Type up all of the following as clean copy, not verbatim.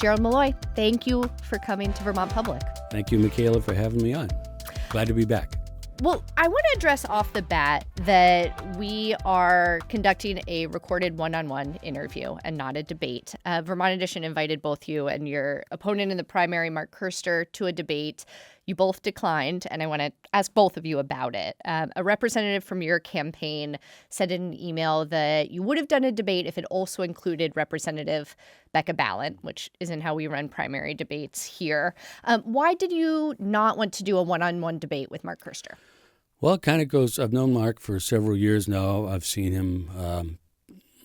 Gerald Malloy, thank you for coming to Vermont Public. Thank you, Michaela, for having me on. Glad to be back. Well, I want to address off the bat that we are conducting a recorded one-on-one interview and not a debate. Vermont Edition invited both you and your opponent in the primary, Malloy and Coester, to a debate. You both declined, and I want to ask both of you about it. A representative from your campaign said in an email that you would have done a debate if it also included Representative Becca Balint, which isn't how we run primary debates here. Why did you not want to do a one-on-one debate with Malloy and Coester? Well, it kind of goes, I've known Mark for several years now. I've seen him,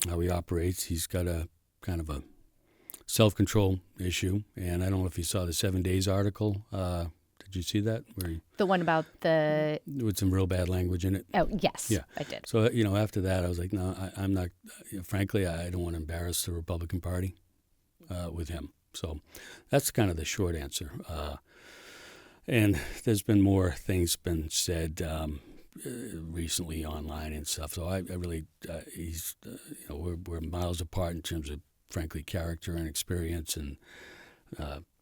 how he operates. He's got a kind of a self-control issue, and I don't know if you saw the 7 Days article. Did you see that? The one about the... With some real bad language in it. Oh, yes, yeah. I did. So, after that, I was like, no, I'm not, frankly, I don't want to embarrass the Republican Party with him. So that's kind of the short answer. And there's been more things been said recently online and stuff. So I really, he's, we're miles apart in terms of, frankly, character and experience and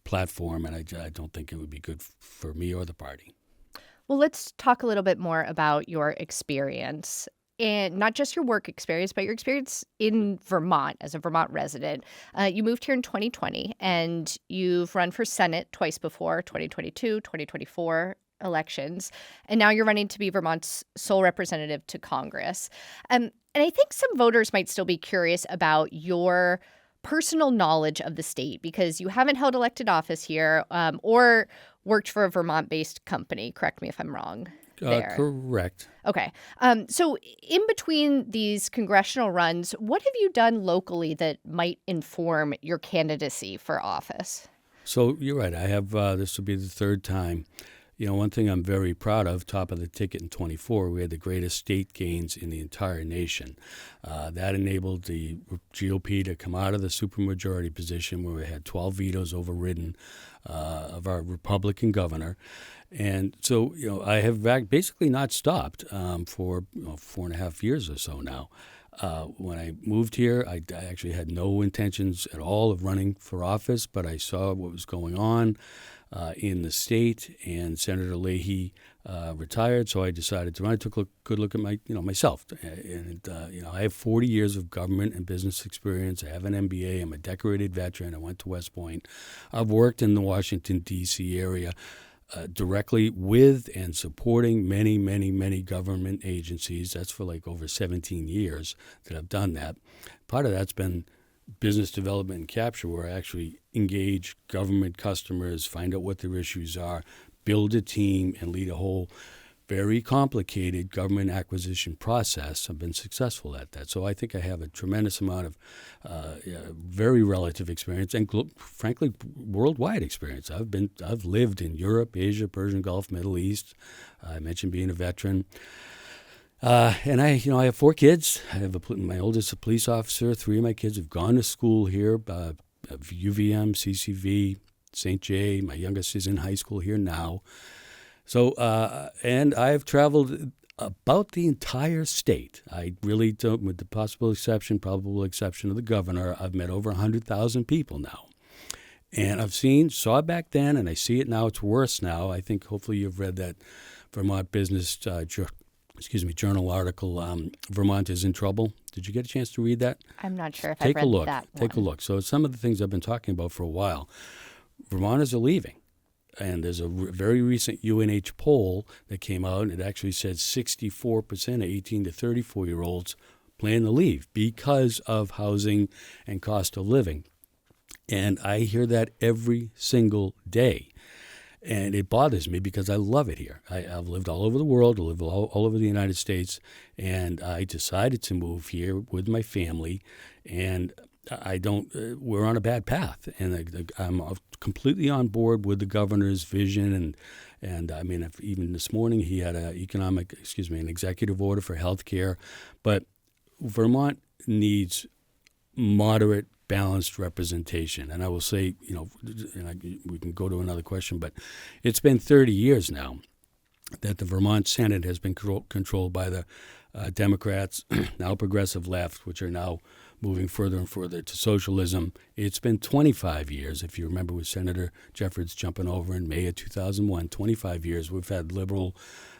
platform, and I don't think it would be good for me or the party. Well, let's talk a little bit more about your experience, and not just your work experience, but your experience in Vermont as a Vermont resident. You moved here in 2020, and you've run for Senate twice before, 2022, 2024 elections, and now you're running to be Vermont's sole representative to Congress. And I think some voters might still be curious about your personal knowledge of the state because you haven't held elected office here or worked for a Vermont-based company. Correct me if I'm wrong there. Correct. Okay. So in between these congressional runs, what have you done locally that might inform your candidacy for office? So you're right. I have this will be the third time. One thing I'm very proud of, top of the ticket in 24, we had the greatest state gains in the entire nation. That enabled the GOP to come out of the supermajority position where we had 12 vetoes overridden of our Republican governor. And so, I have basically not stopped for 4.5 years or so now. When I moved here, I actually had no intentions at all of running for office, but I saw what was going on in the state, and Senator Leahy retired, so I decided to run. I took a good look at myself, and I have 40 years of government and business experience. I have an MBA. I'm a decorated veteran. I went to West Point. I've worked in the Washington, D.C. area directly with and supporting many, many, many government agencies. That's for over 17 years that I've done that. Part of that's been business development and capture, where I actually engage government customers, find out what their issues are, build a team, and lead a whole very complicated government acquisition process. I've been successful at that. So I think I have a tremendous amount of very relative experience and, frankly, worldwide experience. I've lived in Europe, Asia, Persian Gulf, Middle East. I mentioned being a veteran. And I have 4 kids. I have my oldest a police officer. 3 of my kids have gone to school here, UVM, CCV, St. J. My youngest is in high school here now. So, and I've traveled about the entire state. I really don't, with the probable exception of the governor, I've met over 100,000 people now. And saw it back then, and I see it now. It's worse now. I think hopefully you've read that Vermont Business Journal article, Vermont is in trouble. Did you get a chance to read that? I'm not sure if I've read that one. Take a look. So some of the things I've been talking about for a while, Vermonters are leaving. And there's a very recent UNH poll that came out, and it actually said 64% of 18 to 34-year-olds plan to leave because of housing and cost of living. And I hear that every single day. And it bothers me because I love it here. I've lived all over the world. I live all over the United States. And I decided to move here with my family. And we're on a bad path. And I'm completely on board with the governor's vision. And I mean, even this morning he had an executive order for health care. But Vermont needs moderate, balanced representation. And I will say, we can go to another question, but it's been 30 years now that the Vermont Senate has been controlled by the Democrats, now progressive left, which are now moving further and further to socialism. It's been 25 years, if you remember, with Senator Jeffords jumping over in May of 2001, 25 years. We've had liberal,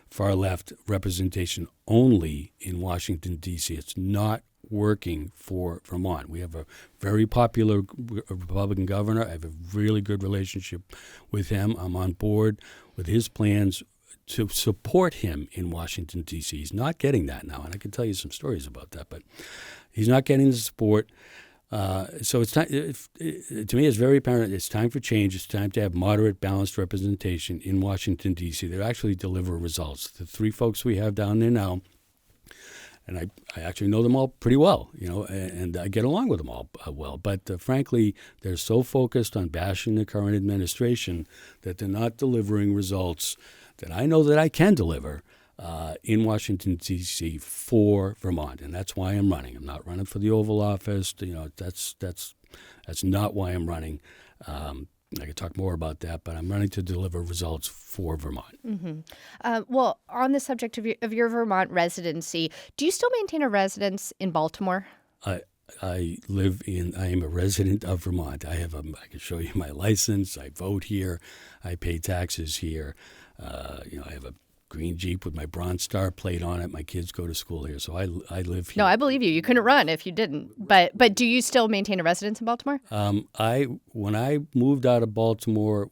far-left representation only in Washington, D.C. It's not working for Vermont. We have a very popular Republican governor. I have a really good relationship with him. I'm on board with his plans to support him in Washington, D.C. He's not getting that now, and I can tell you some stories about that, but he's not getting the support. So it's time, to me, it's very apparent it's time for change. It's time to have moderate, balanced representation in Washington, D.C. that actually deliver results. The three folks we have down there now, and I actually know them all pretty well, and I get along with them all well. But frankly, they're so focused on bashing the current administration that they're not delivering results that I know that I can deliver in Washington, D.C. for Vermont. And that's why I'm running. I'm not running for the Oval Office. That's not why I'm running. I could talk more about that, but I'm running to deliver results for Vermont. Mm-hmm. Well, on the subject of your Vermont residency, do you still maintain a residence in Baltimore? I am a resident of Vermont. I can show you my license. I vote here. I pay taxes here. I have a green Jeep with my Bronze Star plate on it. My kids go to school here, so I live here. No, I believe you. You couldn't run if you didn't. But do you still maintain a residence in Baltimore? When I moved out of Baltimore,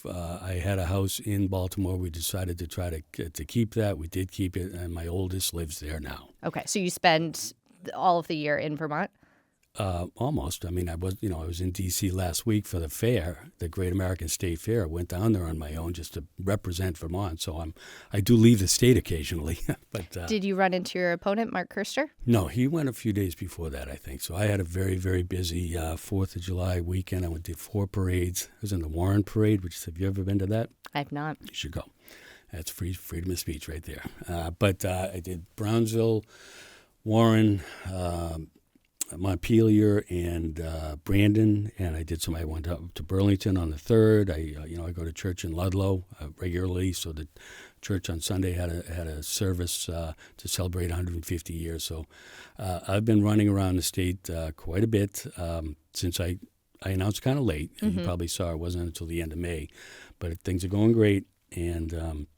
I had a house in Baltimore. We decided to try to keep that. We did keep it, and my oldest lives there now. Okay, so you spend all of the year in Vermont? Almost. I mean, I was in D.C. last week for the fair, the Great American State Fair. I went down there on my own just to represent Vermont. So I do leave the state occasionally. But did you run into your opponent, Mark Coester? No, he went a few days before that, I think. So I had a very, very busy 4th of July weekend. I went to 4 parades. I was in the Warren Parade, have you ever been to that? I've not. You should go. That's freedom of speech right there. But I did Brownsville, Warren, Montpelier, and Brandon, and I went up to Burlington on the 3rd. I go to church in Ludlow regularly, so the church on Sunday had a service to celebrate 150 years. So I've been running around the state quite a bit since I announced kind of late, and you probably saw it wasn't until the end of May, but things are going great, and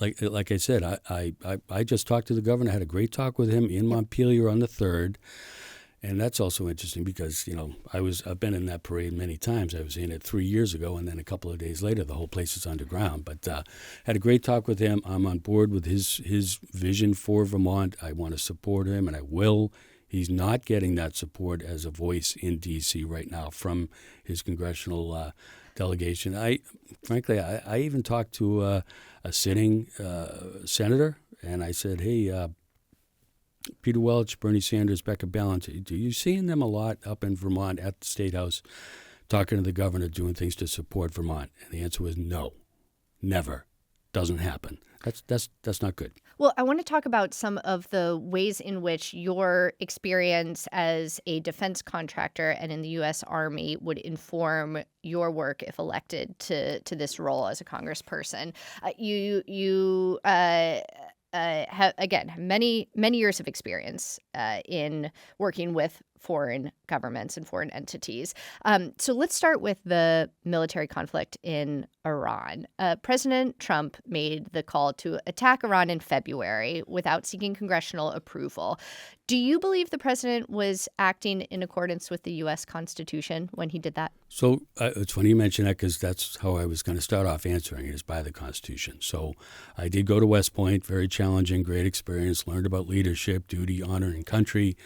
like I said, I just talked to the governor, had a great talk with him in Montpelier on the 3rd. And that's also interesting because, I've been in that parade many times. I was in it 3 years ago, and then a couple of days later, the whole place is underground. But had a great talk with him. I'm on board with his vision for Vermont. I want to support him, and I will. He's not getting that support as a voice in D.C. right now from his congressional delegation. Frankly, I even talked to a sitting senator, and I said, hey, Peter Welch, Bernie Sanders, Becca Balint, do you see them a lot up in Vermont at the State House talking to the governor, doing things to support Vermont? And the answer was no, never, doesn't happen. That's not good. Well, I want to talk about some of the ways in which your experience as a defense contractor and in the U.S. Army would inform your work if elected to this role as a congressperson. You have many years of experience in working with foreign governments and foreign entities. So let's start with the military conflict in Iran. President Trump made the call to attack Iran in February without seeking congressional approval. Do you believe the president was acting in accordance with the U.S. Constitution when he did that? So it's funny you mention that because that's how I was going to start off answering it, is by the Constitution. So I did go to West Point, very challenging, great experience, learned about leadership, duty, honor, and country.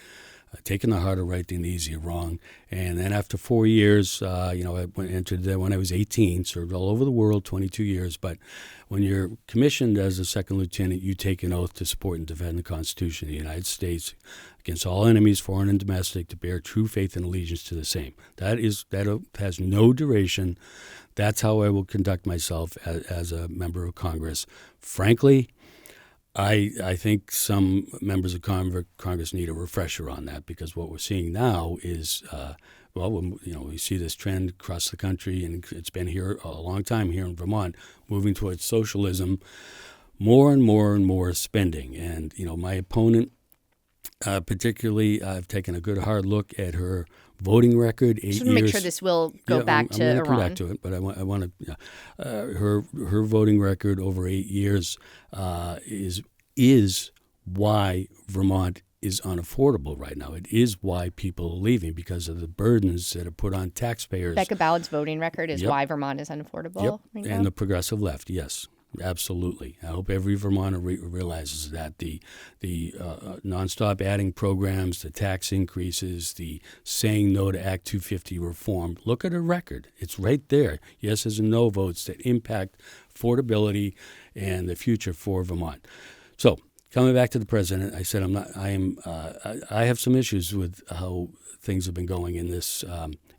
Taking the harder right than the easier wrong. And then after 4 years, I entered there when I was 18, served all over the world, 22 years. But when you're commissioned as a second lieutenant, you take an oath to support and defend the Constitution of the United States against all enemies, foreign and domestic, to bear true faith and allegiance to the same. That oath has no duration. That's how I will conduct myself as a member of Congress. Frankly, I think some members of Congress need a refresher on that, because what we're seeing now is, we see this trend across the country, and it's been here a long time here in Vermont, moving towards socialism, more and more and more spending. And, my opponent Particularly, I've taken a good hard look at her voting record. 8 years. Just want to make sure this will go back to I'm Iran. Come back to it, but I want to. Her voting record over 8 years is why Vermont is unaffordable right now. It is why people are leaving, because of the burdens that are put on taxpayers. Becca Balint's voting record is Yep. why Vermont is unaffordable. Yep, Right and now? the progressive left, yes. Absolutely. I hope every Vermonter realizes that the nonstop adding programs, the tax increases, the saying no to Act 250 reform. Look at her record; it's right there. Yeses and no votes that impact affordability and the future for Vermont. So, coming back to the president, I said I have some issues with how things have been going in this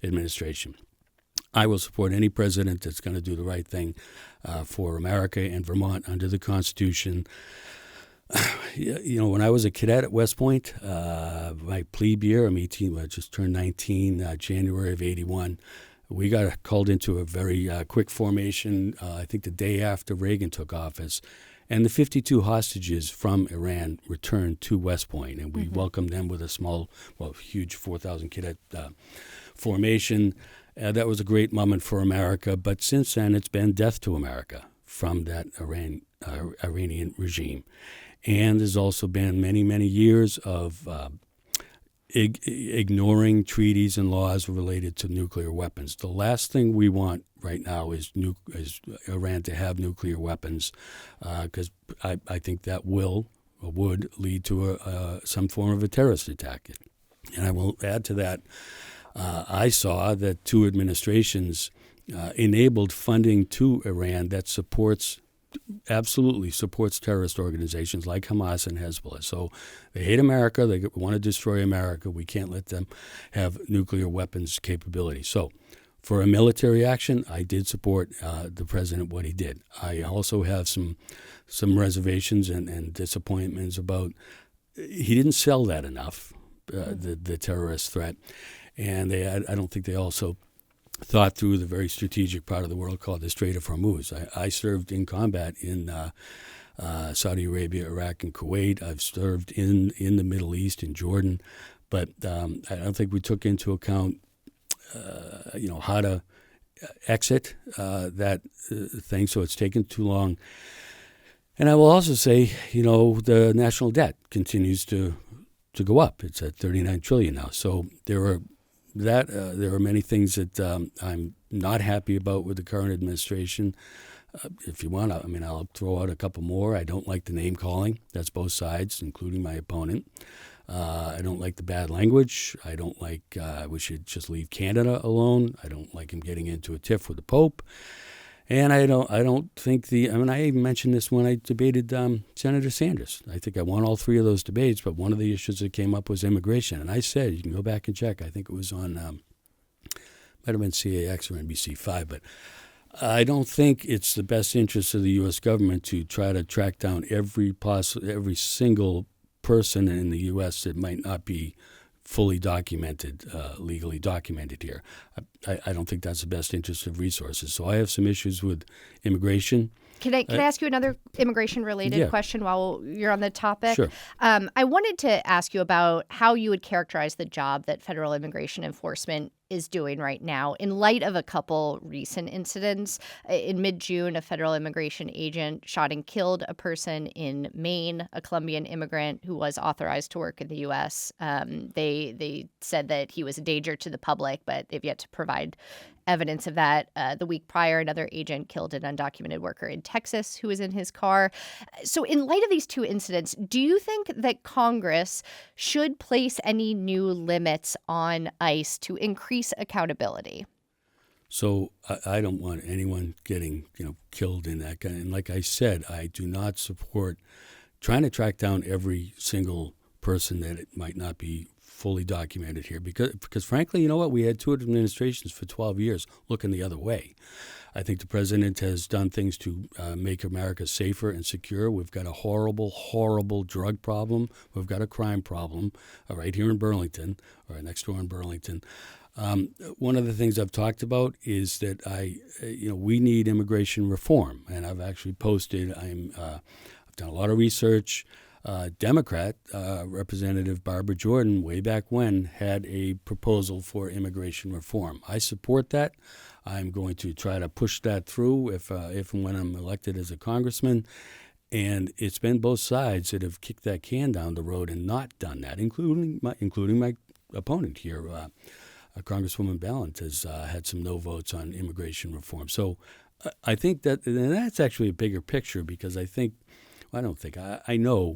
administration. I will support any president that's going to do the right thing for America and Vermont under the Constitution. When I was a cadet at West Point, my plebe year, I'm 18, I just turned 19, January of 81. We got called into a very quick formation, I think the day after Reagan took office. And the 52 hostages from Iran returned to West Point, and we welcomed them with a huge 4,000 cadet formation. That was a great moment for America, but since then it's been death to America from that Iranian regime. And there's also been many, many years of ignoring treaties and laws related to nuclear weapons. The last thing we want right now is Iran to have nuclear weapons, because I think that would lead to some form of a terrorist attack. And I will add to that, I saw that two administrations enabled funding to Iran that absolutely supports terrorist organizations like Hamas and Hezbollah. So they hate America. They want to destroy America. We can't let them have nuclear weapons capability. So for a military action, I did support the president, what he did. I also have some reservations and disappointments about he didn't sell that enough, the terrorist threat. And I don't think they also thought through the very strategic part of the world called the Strait of Hormuz. I served in combat in Saudi Arabia, Iraq, and Kuwait. I've served in the Middle East, in Jordan. But I don't think we took into account, how to exit that thing, so it's taken too long. And I will also say, the national debt continues to go up. It's at $39 trillion now. So there are many things that I'm not happy about with the current administration. If you want, I'll throw out a couple more. I don't like the name calling. That's both sides, including my opponent. I don't like the bad language. I don't like we should just leave Canada alone. I don't like him getting into a tiff with the Pope. And I don't think I even mentioned this when I debated Senator Sanders. I think I won all three of those debates, but one of the issues that came up was immigration. And I said, you can go back and check, I think it was on, might have been CAX or NBC5, but I don't think it's the best interest of the U.S. government to try to track down every single person in the U.S. that might not be fully documented, legally documented here. I don't think that's the best interest of resources. So I have some issues with immigration. Can I ask you another immigration-related question while you're on the topic? Sure. I wanted to ask you about how you would characterize the job that federal immigration enforcement is doing right now in light of a couple recent incidents. In mid-June, a federal immigration agent shot and killed a person in Maine, a Colombian immigrant who was authorized to work in the U.S. They said that he was a danger to the public, but they've yet to provide evidence of that. The week prior, another agent killed an undocumented worker in Texas who was in his car. So in light of these two incidents, do you think that Congress should place any new limits on ICE to increase accountability? So I don't want anyone getting killed in that kind. And like I said, I do not support trying to track down every single person that it might not be fully documented here, because frankly, you know what? We had two administrations for 12 years looking the other way. I think the president has done things to make America safer and secure. We've got a horrible, horrible drug problem. We've got a crime problem right here in Burlington, or next door in Burlington. One of the things I've talked about is that we need immigration reform, and I've actually posted. I've done a lot of research. Democrat, Representative Barbara Jordan, way back when, had a proposal for immigration reform. I support that. I'm going to try to push that through if and when I'm elected as a congressman. And it's been both sides that have kicked that can down the road and not done that, including my opponent here, Congresswoman Balint, has had some no votes on immigration reform. So I think that's actually a bigger picture, because I know,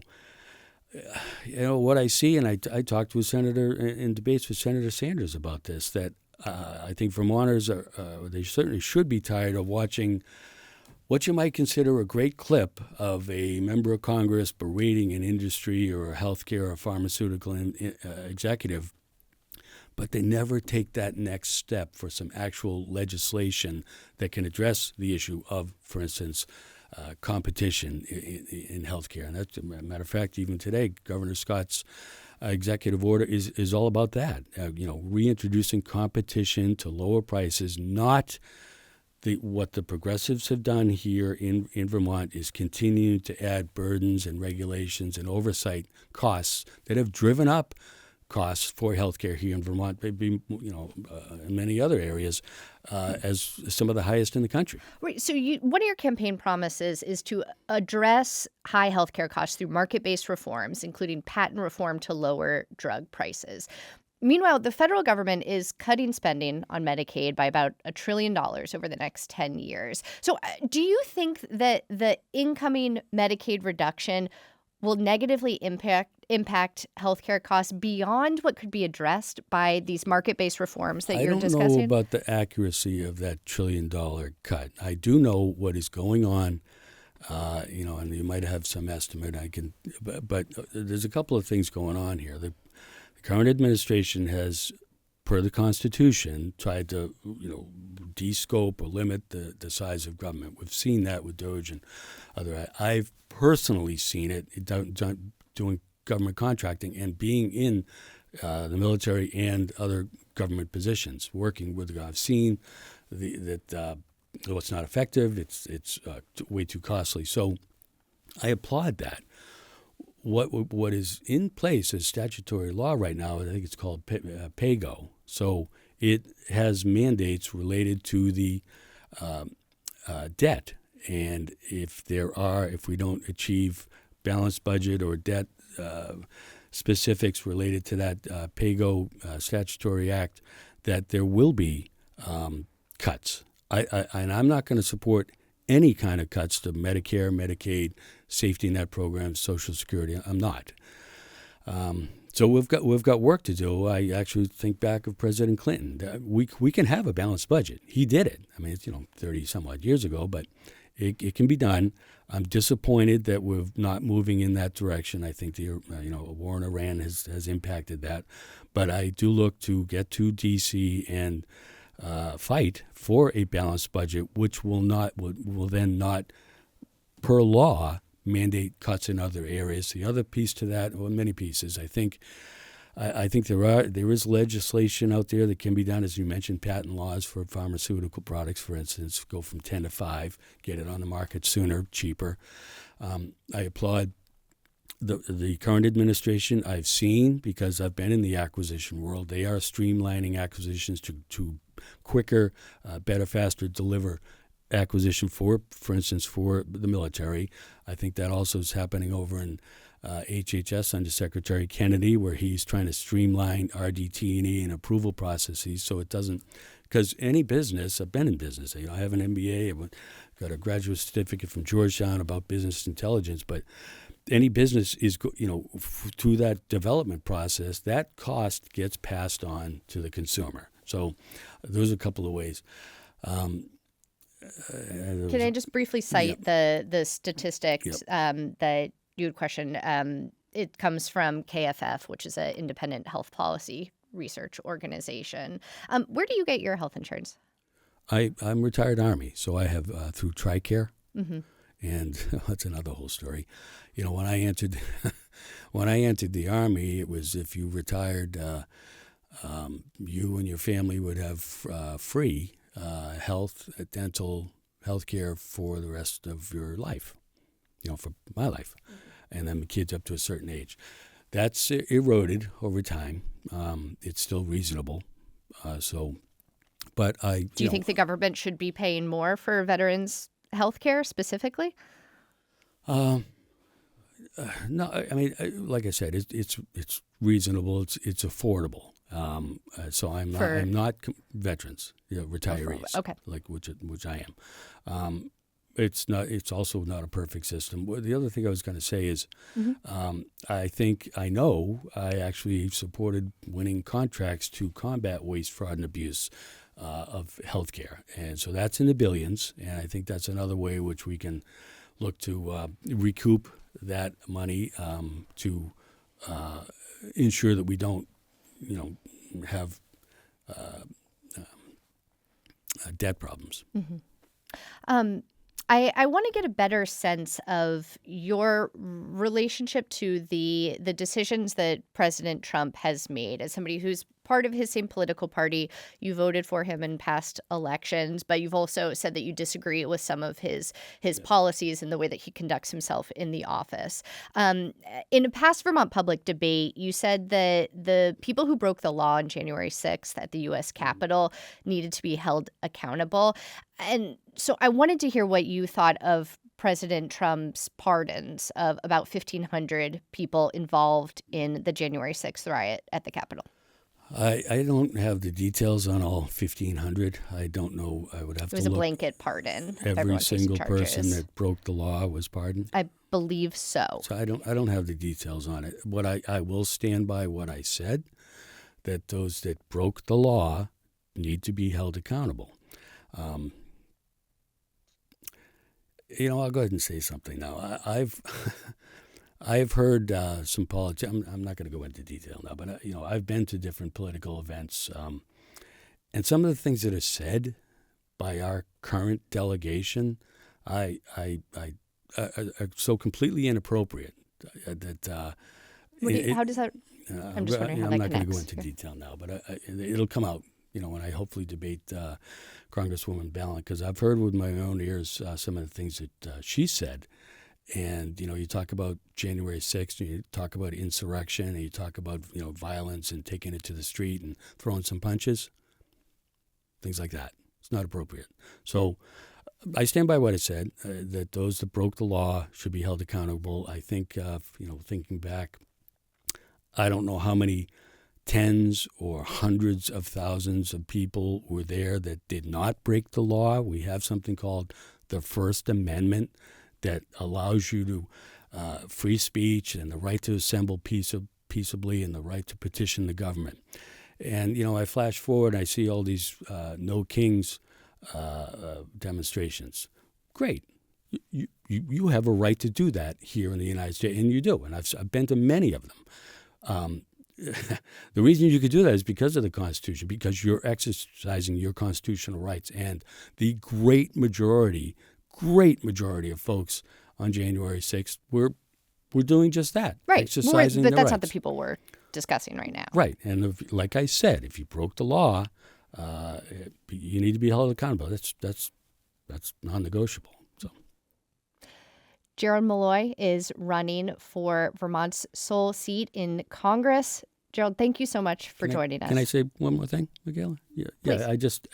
what I see, and I talked to a senator in debates with Senator Sanders about this, that I think Vermonters they certainly should be tired of watching what you might consider a great clip of a member of Congress berating an industry or a healthcare or pharmaceutical executive, but they never take that next step for some actual legislation that can address the issue of, for instance, competition in healthcare. And that's a matter of fact, even today, Governor Scott's executive order is all about that. Reintroducing competition to lower prices. Not what the progressives have done here in Vermont is continuing to add burdens and regulations and oversight costs that have driven up costs for healthcare here in Vermont, maybe in many other areas, as some of the highest in the country. Right. So one of your campaign promises is to address high healthcare costs through market-based reforms, including patent reform to lower drug prices. Meanwhile, the federal government is cutting spending on Medicaid by about $1 trillion over the next 10 years. So do you think that the incoming Medicaid reduction will negatively impact healthcare costs beyond what could be addressed by these market-based reforms that you're discussing? I don't know about the accuracy of that $1 trillion cut. I do know what is going on, and you might have some estimate. But there's a couple of things going on here. The current administration has, per the Constitution, tried to de-scope or limit the size of government. We've seen that with DOGE and other. I've personally seen it doing government contracting and being in the military and other government positions, working with. I've seen that it's not effective. It's way too costly. So I applaud that. What is in place as statutory law right now, I think it's called PAYGO. So it has mandates related to the debt. And if we don't achieve balanced budget or debt specifics related to that PAYGO statutory act, that there will be cuts. And I'm not going to support any kind of cuts to Medicare, Medicaid, safety net programs, Social Security. I'm not. So we've got work to do. I actually think back of President Clinton. We can have a balanced budget. He did it. I mean, it's 30 some odd years ago, but it can be done. I'm disappointed that we're not moving in that direction. I think the war in Iran has impacted that, but I do look to get to D.C. and fight for a balanced budget, which will then not, per law, mandate cuts in other areas. The other piece to that, well, many pieces, I think there is legislation out there that can be done, as you mentioned, patent laws for pharmaceutical products, for instance, go from 10 to 5, get it on the market sooner, cheaper. I applaud the current administration. I've seen, because I've been in the acquisition world, they are streamlining acquisitions to quicker, better, faster deliver acquisition for instance, for the military. I think that also is happening over in HHS under Secretary Kennedy, where he's trying to streamline RDT&E and approval processes so it doesn't, because any business, I've been in business, I have an MBA, I've got a graduate certificate from Georgetown about business intelligence, but any business is, through that development process, that cost gets passed on to the consumer. So those are a couple of ways. Can I just briefly cite the statistics that you had questioned? It comes from KFF, which is an independent health policy research organization. Where do you get your health insurance? I'm retired Army, so I have through TRICARE, mm-hmm. and that's another whole story. When I entered the Army, it was if you retired, you and your family would have free health, dental, health care for the rest of your life, for my life. and then the kids up to a certain age. That's eroded over time. It's still reasonable. But do you think the government should be paying more for veterans' health care specifically? No, I mean, like I said, it's reasonable. It's affordable. So I'm not veterans, retirees, okay, like which I am. It's also not a perfect system. The other thing I was going to say is, I actually supported winning contracts to combat waste, fraud, and abuse of healthcare, and so that's in the billions. And I think that's another way which we can look to recoup that money to ensure that we don't, have debt problems. I want to get a better sense of your relationship to the decisions that President Trump has made. As somebody who's part of his same political party, you voted for him in past elections, but you've also said that you disagree with some of his policies and the way that he conducts himself in the office. In a past Vermont Public debate, you said that the people who broke the law on January 6th at the U.S. Capitol needed to be held accountable. And so I wanted to hear what you thought of President Trump's pardons of about 1,500 people involved in the January 6th riot at the Capitol. I don't have the details on all 1,500. I don't know. I would have to look. It was a blanket pardon. Every single person that broke the law was pardoned? I believe so. So I don't have the details on it. What I will stand by what I said, that those that broke the law need to be held accountable. I'll go ahead and say something now. I've heard some politics. I'm not going to go into detail now, but I've been to different political events, and some of the things that are said by our current delegation, are so completely inappropriate that. How does that? I'm just wondering how that connects. I'm not going to go into detail now, but it'll come out. When I hopefully debate Congresswoman Balint, because I've heard with my own ears some of the things that she said. And, you talk about January 6th, and you talk about insurrection, and you talk about, violence and taking it to the street and throwing some punches, things like that. It's not appropriate. So I stand by what I said, that those that broke the law should be held accountable. I think, thinking back, I don't know how many tens or hundreds of thousands of people were there that did not break the law. We have something called the First Amendment that allows you to free speech and the right to assemble peaceably and the right to petition the government. And, I flash forward and I see all these No Kings demonstrations. Great. You have a right to do that here in the United States, and you do. And I've been to many of them. The reason you could do that is because of the Constitution, because you're exercising your constitutional rights. And the great majority of folks on January 6th were doing just that. Right. Exercising their that's rights. not the people we're discussing right now. Right. And like I said, if you broke the law, you need to be held accountable. That's non-negotiable. So, Gerald Malloy is running for Vermont's sole seat in Congress. Gerald, thank you so much for joining us. Can I say one more thing, Michaela? Please. I just,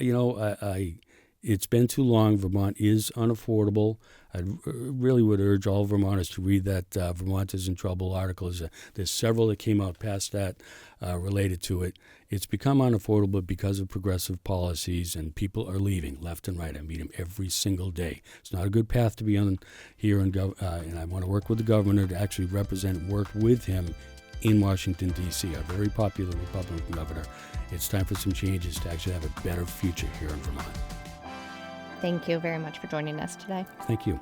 it's been too long. Vermont is unaffordable. I really would urge all Vermonters to read that Vermont is in Trouble article. There's several that came out past that related to it. It's become unaffordable because of progressive policies, and people are leaving left and right. I meet them every single day. It's not a good path to be on here, and I want to work with the governor to actually work with him in Washington, D.C., a very popular Republican governor. It's time for some changes to actually have a better future here in Vermont. Thank you very much for joining us today. Thank you.